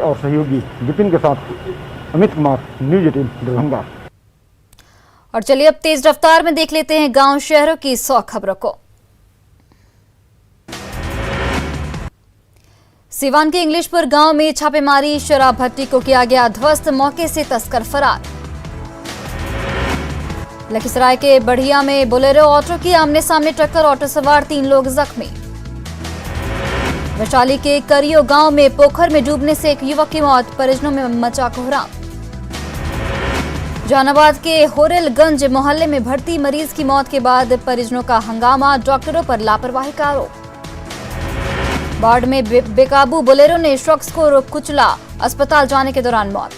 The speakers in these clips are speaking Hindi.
और सहयोगी विपिन के साथ अमित कुमार, न्यूज 18 दरभंगा। और चलिए अब तेज रफ्तार में देख लेते हैं गांव शहरों की 100 खबरों को। सिवान के इंग्लिशपुर गांव में छापेमारी, शराब भट्टी को किया गया ध्वस्त, मौके से तस्कर फरार। लखीसराय के बढ़िया में बोलेरो ऑटो की आमने सामने टक्कर, ऑटो सवार 3 लोग जख्मी। वैशाली के करियो गांव में पोखर में डूबने से एक युवक की मौत, परिजनों में मचा कोहराम। जहानाबाद के होरेलगंज मोहल्ले में भर्ती मरीज की मौत के बाद परिजनों का हंगामा, डॉक्टरों पर लापरवाही का आरोप। बाढ़ में बेकाबू बोलेरो ने शख्स को कुचला, अस्पताल जाने के दौरान मौत।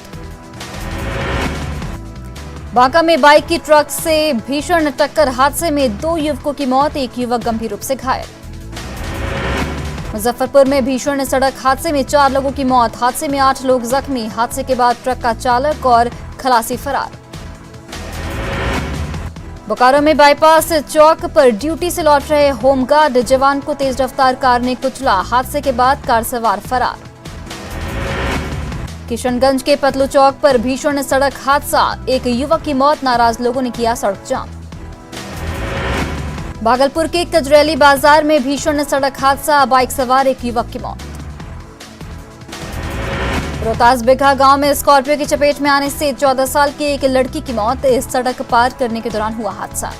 बांका में बाइक की ट्रक से भीषण टक्कर, हादसे में 2 युवकों की मौत, एक युवक गंभीर रूप से घायल। मुजफ्फरपुर में भीषण सड़क हादसे में 4 लोगों की मौत, हादसे में 8 लोग जख्मी। हादसे के बाद ट्रक का चालक और खलासी फरार। बोकारो में बाईपास चौक पर ड्यूटी से लौट रहे होमगार्ड जवान को तेज रफ्तार कार ने कुचला, हादसे के बाद कार सवार फरार। किशनगंज के पतलू चौक पर भीषण सड़क हादसा, एक युवक की मौत, नाराज लोगों ने किया सड़क जाम। भागलपुर के कजरैली बाजार में भीषण सड़क हादसा, बाइक सवार एक युवक की मौत। रोहतास बिघा गांव में स्कॉर्पियो की चपेट में आने से 14 साल की एक लड़की की मौत, इस सड़क पार करने के दौरान हुआ हादसा।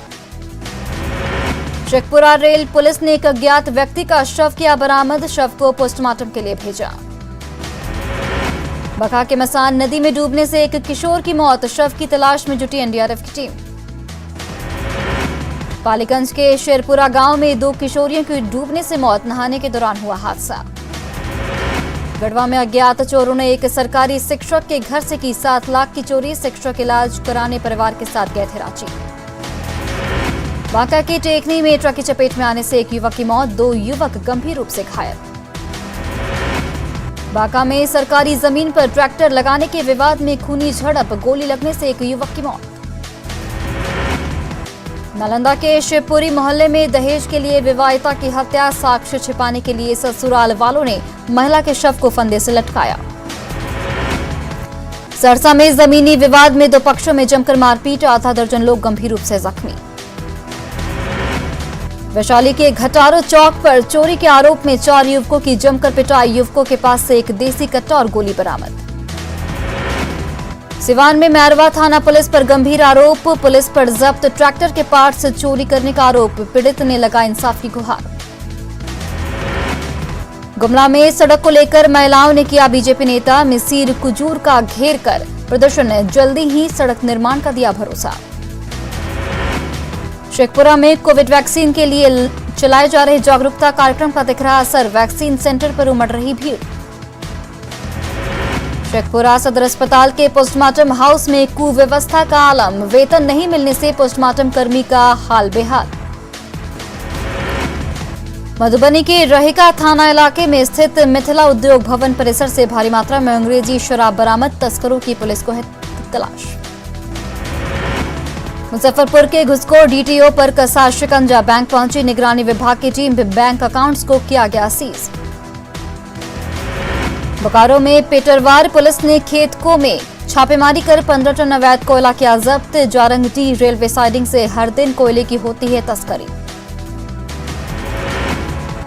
शेखपुरा रेल पुलिस ने एक अज्ञात व्यक्ति का शव किया बरामद, शव को पोस्टमार्टम के लिए भेजा। बका के मसान नदी में डूबने से एक किशोर की मौत, शव की तलाश में जुटी एनडीआरएफ की टीम। पालीगंज के शेरपुरा गांव में 2 किशोरियों की डूबने से मौत, नहाने के दौरान हुआ हादसा। गढ़वा में अज्ञात चोरों ने एक सरकारी शिक्षक के घर से की 7 लाख की चोरी, शिक्षक इलाज कराने परिवार के साथ गए थे रांची। बांका के टेकनी में ट्रक की चपेट में आने से एक युवक की मौत, 2 युवक गंभीर रूप से घायल। बांका में सरकारी जमीन पर ट्रैक्टर लगाने के विवाद में खूनी झड़प, गोली लगने से एक युवक की मौत। नालंदा के शिवपुरी मोहल्ले में दहेज के लिए विवाहिता की हत्या, साक्ष्य छिपाने के लिए ससुराल वालों ने महिला के शव को फंदे से लटकाया। सरसा में जमीनी विवाद में 2 पक्षों में जमकर मारपीट, आधा दर्जन लोग गंभीर रूप से जख्मी। वैशाली के घटारो चौक पर चोरी के आरोप में 4 युवकों की जमकर पिटाई, युवकों के पास से एक देसी कट्टा और गोली बरामद। सिवान में मैरवा थाना पुलिस पर गंभीर आरोप, पुलिस पर जब्त ट्रैक्टर के पार्ट्स चोरी करने का आरोप, पीड़ित ने लगा इंसाफ की गुहार। गुमला में सड़क को लेकर महिलाओं ने किया बीजेपी नेता मिसिर कुजूर का घेर कर प्रदर्शन, जल्दी ही सड़क निर्माण का दिया भरोसा। शेखपुरा में कोविड वैक्सीन के लिए चलाए जा रहे जागरूकता कार्यक्रम का दिख रहा असर, वैक्सीन सेंटर पर उमड़ रही भीड़। शेखपुरा सदर अस्पताल के पोस्टमार्टम हाउस में कुव्यवस्था का आलम, वेतन नहीं मिलने से पोस्टमार्टम कर्मी का हाल बेहाल। मधुबनी के रहेगा थाना इलाके में स्थित मिथिला उद्योग भवन परिसर से भारी मात्रा में अंग्रेजी शराब बरामद, तस्करों की पुलिस को है तलाश। मुजफ्फरपुर के घुसखोर डीटीओ पर कसा शिकंजा, बैंक पहुंची निगरानी विभाग की टीम, बैंक अकाउंट्स को किया गया सीज। बोकारो में पेटरवार पुलिस ने खेतकों में छापेमारी कर 15 टन अवैध कोयला किया जब्त, जारंगटी रेलवे साइडिंग से हर दिन कोयले की होती है तस्करी।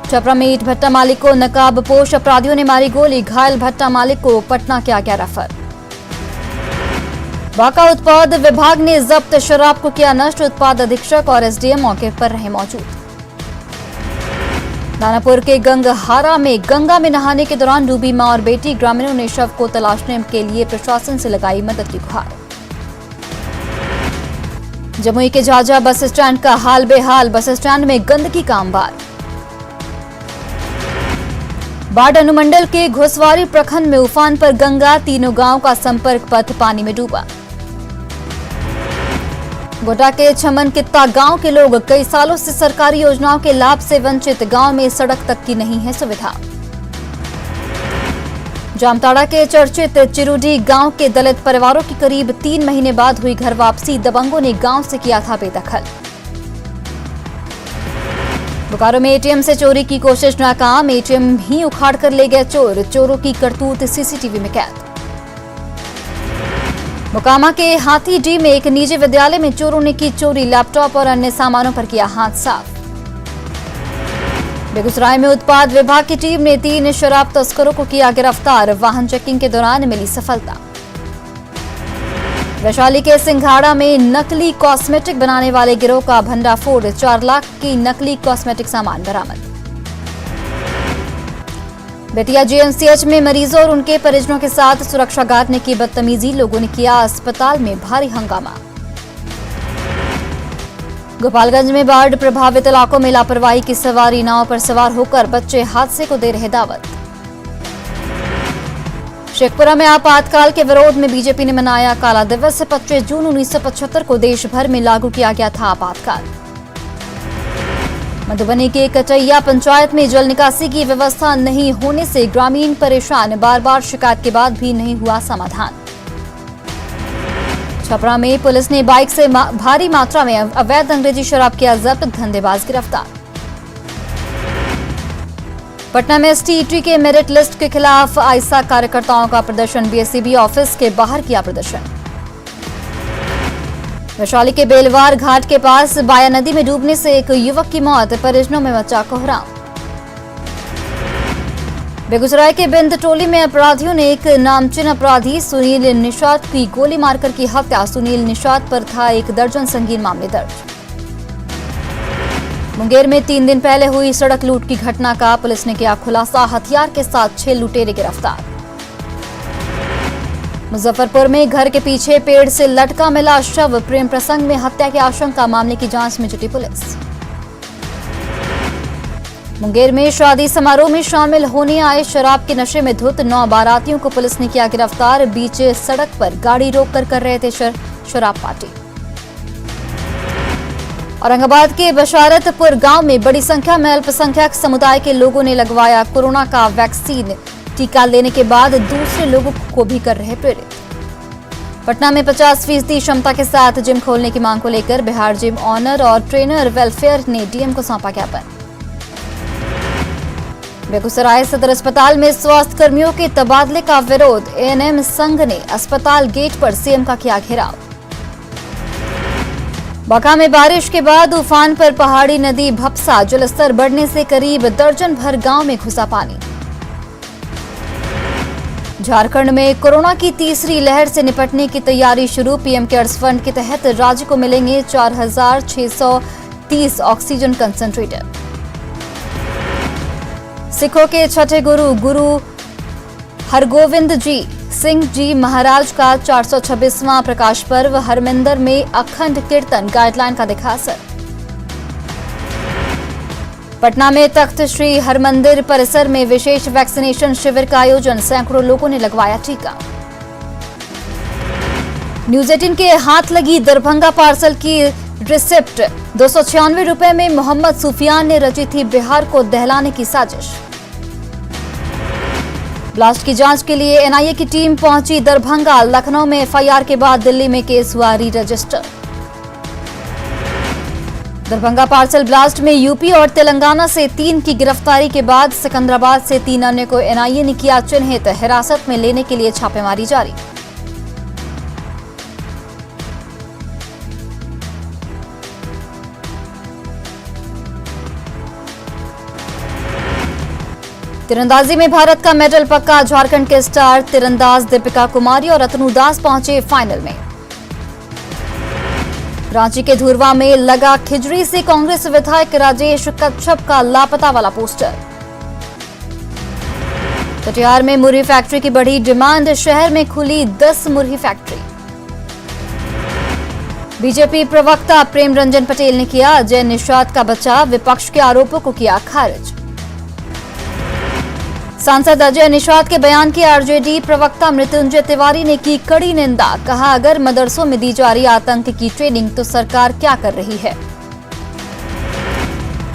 छपरा में ईंट भट्टा मालिक को नकाबपोश अपराधियों ने मारी गोली, घायल भट्टा मालिक को पटना किया गया रेफर। बांका उत्पाद विभाग ने जब्त शराब को किया नष्ट, उत्पाद अधीक्षक और एसडीएम मौके पर रहे मौजूद। दानापुर के गंगहारा में गंगा में नहाने के दौरान डूबी मां और बेटी, ग्रामीणों ने शव को तलाशने के लिए प्रशासन से लगाई मदद की गुहार। जमुई के झाझा बस स्टैंड का हाल बेहाल, बस स्टैंड में गंदगी का अंबार। बाढ़ अनुमंडल के घोसवारी प्रखंड में उफान पर गंगा, तीनों गांव का संपर्क पथ पानी में डूबा। गोड्डा के छमन कित्ता गांव के लोग कई सालों से सरकारी योजनाओं के लाभ से वंचित, गांव में सड़क तक की नहीं है सुविधा। जामताड़ा के चर्चित चिरुडी गांव के दलित परिवारों की करीब 3 महीने बाद हुई घर वापसी, दबंगों ने गांव से किया था बेदखल। बोकारो में एटीएम से चोरी की कोशिश नाकाम, एटीएम ही उखाड़ कर ले गए चोर, चोरों की करतूत सीसीटीवी में कैद। मोकामा के हाथीडी में एक निजी विद्यालय में चोरों ने की चोरी, लैपटॉप और अन्य सामानों पर किया हाथ साफ। बेगूसराय में उत्पाद विभाग की टीम ने 3 शराब तस्करों को किया गिरफ्तार, वाहन चेकिंग के दौरान मिली सफलता। वैशाली के सिंघाड़ा में नकली कॉस्मेटिक बनाने वाले गिरोह का भंडाफोड़, 4 लाख की नकली कॉस्मेटिक सामान बरामद। बेतिया जीएमसीएच में मरीजों और उनके परिजनों के साथ सुरक्षा गार्ड ने की बदतमीजी, लोगों ने किया अस्पताल में भारी हंगामा। गोपालगंज में बाढ़ प्रभावित इलाकों में लापरवाही की सवारी, नाव पर सवार होकर बच्चे हादसे को दे रहे दावत। शेखपुरा में आपातकाल के विरोध में बीजेपी ने मनाया काला दिवस, 25 जून 1975 को देश भर में लागू किया गया था आपातकाल। मधुबनी के कटैया पंचायत में जल निकासी की व्यवस्था नहीं होने से ग्रामीण परेशान, बार बार शिकायत के बाद भी नहीं हुआ समाधान। छपरा में पुलिस ने बाइक से भारी मात्रा में अवैध अंग्रेजी शराब किया जब्त, धंधेबाज गिरफ्तार। पटना में एसटीईटी के मेरिट लिस्ट के खिलाफ आइसा कार्यकर्ताओं का प्रदर्शन, बीएसईबी ऑफिस के बाहर किया प्रदर्शन। वैशाली के बेलवार घाट के पास बाया नदी में डूबने से एक युवक की मौत, परिजनों में मचा कोहराम। बेगूसराय के बिंद टोली में अपराधियों ने एक नामचीन अपराधी सुनील निषाद की गोली मारकर की हत्या, सुनील निषाद पर था 1 दर्जन संगीन मामले दर्ज। मुंगेर में 3 दिन पहले हुई सड़क लूट की घटना का पुलिस ने किया खुलासा, हथियार के साथ 6 लुटेरे गिरफ्तार। मुजफ्फरपुर में घर के पीछे पेड़ से लटका मिला शव, प्रेम प्रसंग में हत्या की आशंका, मामले की जांच में जुटी पुलिस। मुंगेर में शादी समारोह में शामिल होने आए शराब के नशे में धुत 9 बारातियों को पुलिस ने किया गिरफ्तार, बीच सड़क पर गाड़ी रोककर कर रहे थे शराब पार्टी। औरंगाबाद के बशारतपुर गांव में बड़ी संख्या में अल्पसंख्यक समुदाय के लोगों ने लगवाया कोरोना का वैक्सीन, टीका लेने के बाद दूसरे लोगों को भी कर रहे प्रेरित। पटना में 50% क्षमता के साथ जिम खोलने की मांग को लेकर बिहार जिम ऑनर और ट्रेनर वेलफेयर ने डीएम को सौंपा ज्ञापन। बेगूसराय सदर अस्पताल में स्वास्थ्य कर्मियों के तबादले का विरोध, एएनएम संघ ने अस्पताल गेट पर सीएम का किया घेराव। बांका में बारिश के बाद उफान पर पहाड़ी नदी भपसा, जलस्तर बढ़ने से करीब दर्जन भर गांव में घुसा पानी। झारखंड में कोरोना की तीसरी लहर से निपटने की तैयारी शुरू, पीएम केयर्स फंड के तहत राज्य को मिलेंगे 4630 ऑक्सीजन कंसंट्रेटर। सिखों के छठे गुरु हरगोविंद जी सिंह जी महाराज का 426वां प्रकाश पर्व, हरमिंदर में अखंड कीर्तन, गाइडलाइन का दिखा असर। पटना में तख्त श्री हरमंदिर परिसर में विशेष वैक्सीनेशन शिविर का आयोजन, सैकड़ों लोगों ने लगवाया टीका। न्यूज 18 के हाथ लगी दरभंगा पार्सल की रिसिप्ट, 296 रुपए में मोहम्मद सुफियान ने रची थी बिहार को दहलाने की साजिश। ब्लास्ट की जांच के लिए एनआईए की टीम पहुंची दरभंगा, लखनऊ में एफआईआर के बाद दिल्ली में केस हुआ री रजिस्टर। दरभंगा पार्सल ब्लास्ट में यूपी और तेलंगाना से 3 की गिरफ्तारी के बाद सिकंदराबाद से 3 अन्य को एनआईए ने किया चिन्हित, हिरासत में लेने के लिए छापेमारी जारी। तीरंदाजी में भारत का मेडल पक्का, झारखंड के स्टार तीरंदाज दीपिका कुमारी और अतनु दास पहुंचे फाइनल में। रांची के धुरवा में लगा खिजड़ी से कांग्रेस विधायक राजेश कच्छप का लापता वाला पोस्टर। कटिहार में मुर्गी फैक्ट्री की बढ़ी डिमांड, शहर में खुली 10 मुर्गी फैक्ट्री। बीजेपी प्रवक्ता प्रेम रंजन पटेल ने किया अजय निषाद का बचाव, विपक्ष के आरोपों को किया खारिज। सांसद अजय निषाद के बयान की आरजेडी प्रवक्ता मृत्युंजय तिवारी ने की कड़ी निंदा, कहा अगर मदरसों में दी जा रही आतंक की ट्रेनिंग तो सरकार क्या कर रही है।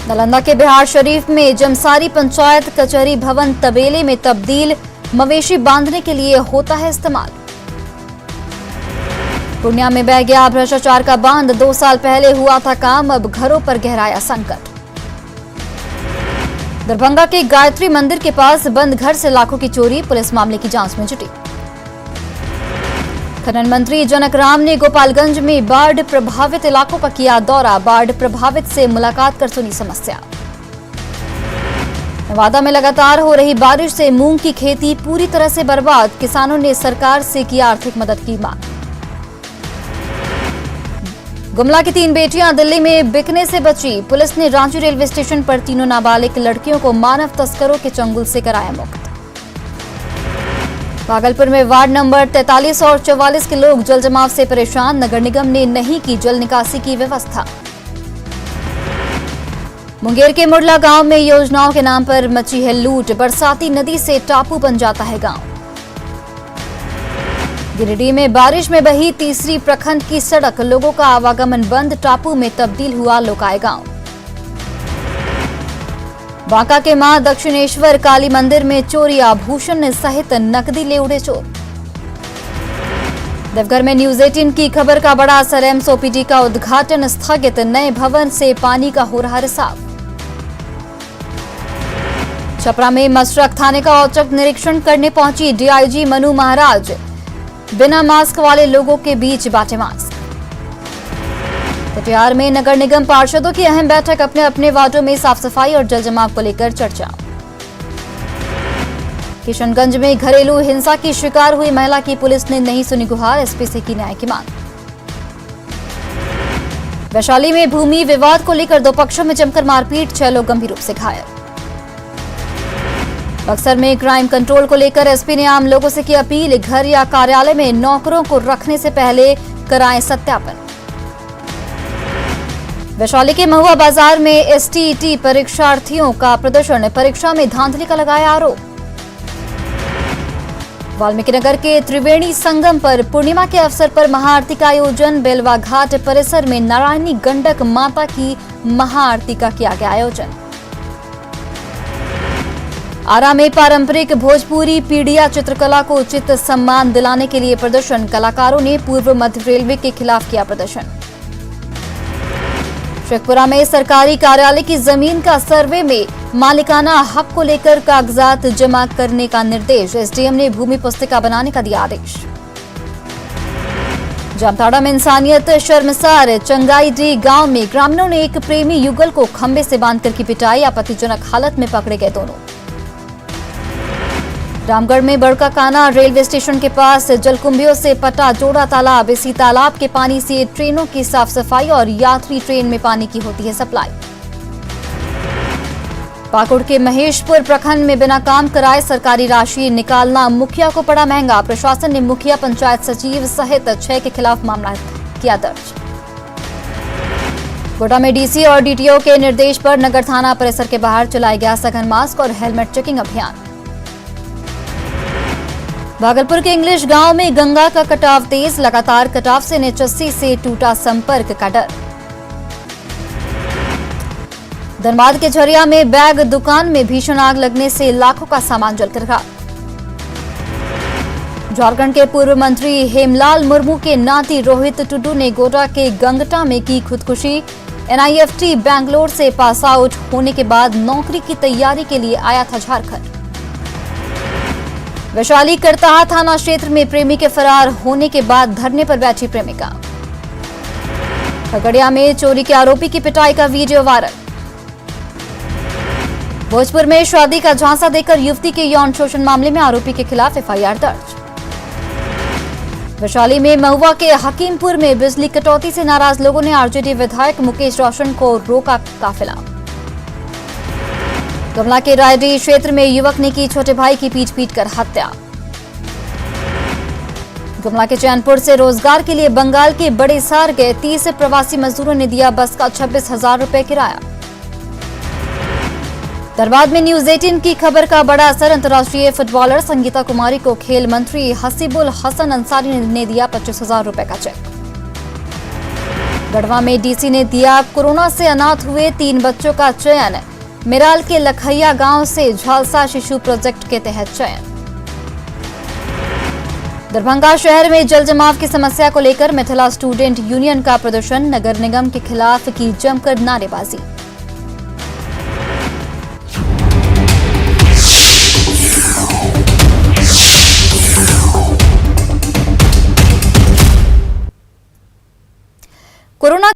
नालंदा के बिहार शरीफ में जमसारी पंचायत कचहरी भवन तबेले में तब्दील, मवेशी बांधने के लिए होता है इस्तेमाल। पूर्णिया में बह गया भ्रष्टाचार का बांध, 2 साल पहले हुआ था काम, अब घरों पर गहराया संकट। दरभंगा के गायत्री मंदिर के पास बंद घर से लाखों की चोरी, पुलिस मामले की जांच में जुटी। खनन मंत्री जनक राम ने गोपालगंज में बाढ़ प्रभावित इलाकों का किया दौरा, बाढ़ प्रभावित से मुलाकात कर सुनी समस्या। नवादा में लगातार हो रही बारिश से मूंग की खेती पूरी तरह से बर्बाद, किसानों ने सरकार से की आर्थिक मदद की मांग। गुमला की 3 बेटियां दिल्ली में बिकने से बची, पुलिस ने रांची रेलवे स्टेशन पर तीनों नाबालिग लड़कियों को मानव तस्करों के चंगुल से कराया मुक्त। भागलपुर में वार्ड नंबर 43 और 44 के लोग जल जमाव से परेशान, नगर निगम ने नहीं की जल निकासी की व्यवस्था। मुंगेर के मुरला गांव में योजनाओं के नाम पर मची है लूट, बरसाती नदी से टापू बन जाता है गांव। गिरिडीह में बारिश में बही तीसरी प्रखंड की सड़क, लोगों का आवागमन बंद, टापू में तब्दील हुआ लोकाय गांव। बांका के मां दक्षिणेश्वर काली मंदिर में चोरी, आभूषण सहित नकदी ले उड़े चोर। देवघर में न्यूज 18 की खबर का बड़ा असर, एम्स ओपीडी का उद्घाटन स्थगित, नए भवन से पानी का हो रहा रिसाव। छपरा में मसरख थाने का औचक निरीक्षण करने पहुंची डीआईजी मनु महाराज, बिना मास्क वाले लोगों के बीच बांटे मास्क। कटिहार में नगर निगम पार्षदों की अहम बैठक, अपने अपने वार्डों में साफ सफाई और जल जमाव को लेकर चर्चा। किशनगंज में घरेलू हिंसा की शिकार हुई महिला की पुलिस ने नहीं सुनी गुहार, एसपी से की न्याय की मांग। वैशाली में भूमि विवाद को लेकर 2 पक्षों में जमकर मारपीट, 6 लोग गंभीर रूप से घायल। बक्सर में क्राइम कंट्रोल को लेकर एसपी ने आम लोगों से की अपील, घर या कार्यालय में नौकरों को रखने से पहले कराएं सत्यापन। वैशाली के महुआ बाजार में एसटीईटी परीक्षार्थियों का प्रदर्शन, परीक्षा में धांधली का लगाया आरोप। वाल्मीकिनगर के त्रिवेणी संगम पर पूर्णिमा के अवसर पर महाआरती का आयोजन, बेलवा घाट परिसर में नारायणी गंडक माता की महाआरती का किया गया आयोजन। आरा में पारंपरिक भोजपुरी पीढ़िया चित्रकला को उचित सम्मान दिलाने के लिए प्रदर्शन, कलाकारों ने पूर्व मध्य रेलवे के खिलाफ किया प्रदर्शन। शेखपुरा में सरकारी कार्यालय की जमीन का सर्वे में मालिकाना हक को लेकर कागजात जमा करने का निर्देश, एसडीएम ने भूमि पुस्तिका बनाने का दिया आदेश। जामताड़ा में इंसानियत शर्मसार, चंगाईडीह गांव में ग्रामीणों ने एक प्रेमी युगल को खंबे से बांधकर की पिटाई, आपत्तिजनक हालत में पकड़े गए दोनों। रामगढ़ में बड़का काना रेलवे स्टेशन के पास जलकुंभियों से पटा जोड़ा तालाब, इसी तालाब के पानी से ट्रेनों की साफ सफाई और यात्री ट्रेन में पानी की होती है सप्लाई। पाकुड़ के महेशपुर प्रखंड में बिना काम कराए सरकारी राशि निकालना मुखिया को पड़ा महंगा, प्रशासन ने मुखिया, पंचायत सचिव सहित 6 के खिलाफ मामला किया दर्ज। कोटा में डीसी और डीटीओ के निर्देश पर नगर थाना परिसर के बाहर चलाया गया सघन मास्क और हेलमेट चेकिंग अभियान। भागलपुर के इंग्लिश गांव में गंगा का कटाव तेज, लगातार कटाव से नेचस्सी से टूटा संपर्क का डर। धनबाद के झरिया में बैग दुकान में भीषण आग लगने से लाखों का सामान जलकर खाक। झारखंड के पूर्व मंत्री हेमलाल मुर्मू के नाती रोहित टुडू ने गोड्डा के गंगटा में की खुदकुशी, एनआईएफटी बैंगलोर से पास आउट होने के बाद नौकरी की तैयारी के लिए आया था झारखंड। वैशाली करताहा थाना क्षेत्र में प्रेमी के फरार होने के बाद धरने पर बैठी प्रेमिका। खगड़िया में चोरी के आरोपी की पिटाई का वीडियो वायरल। भोजपुर में शादी का झांसा देकर युवती के यौन शोषण मामले में आरोपी के खिलाफ एफआईआर दर्ज। वैशाली में महुआ के हकीमपुर में बिजली कटौती से नाराज लोगों ने आरजेडी विधायक मुकेश रोशन को रोका काफिला। गुमला के रायडीह क्षेत्र में युवक ने की छोटे भाई की पीट कर हत्या। गुमला के चैनपुर से रोजगार के लिए बंगाल के बड़े सार गए 30 प्रवासी मजदूरों ने दिया बस का 26,000 रुपए किराया। धनबाद में न्यूज 18 की खबर का बड़ा असर, अंतर्राष्ट्रीय फुटबॉलर संगीता कुमारी को खेल मंत्री हसीबुल हसन अंसारी ने दिया 25,000 रुपए का चेक। गढ़वा में डीसी ने दिया कोरोना से अनाथ हुए 3 बच्चों का चयन, मिराल के लखैया गांव से झालसा शिशु प्रोजेक्ट के तहत चयन। दरभंगा शहर में जल जमाव की समस्या को लेकर मिथिला स्टूडेंट यूनियन का प्रदर्शन, नगर निगम के खिलाफ की जमकर नारेबाजी। कोरोना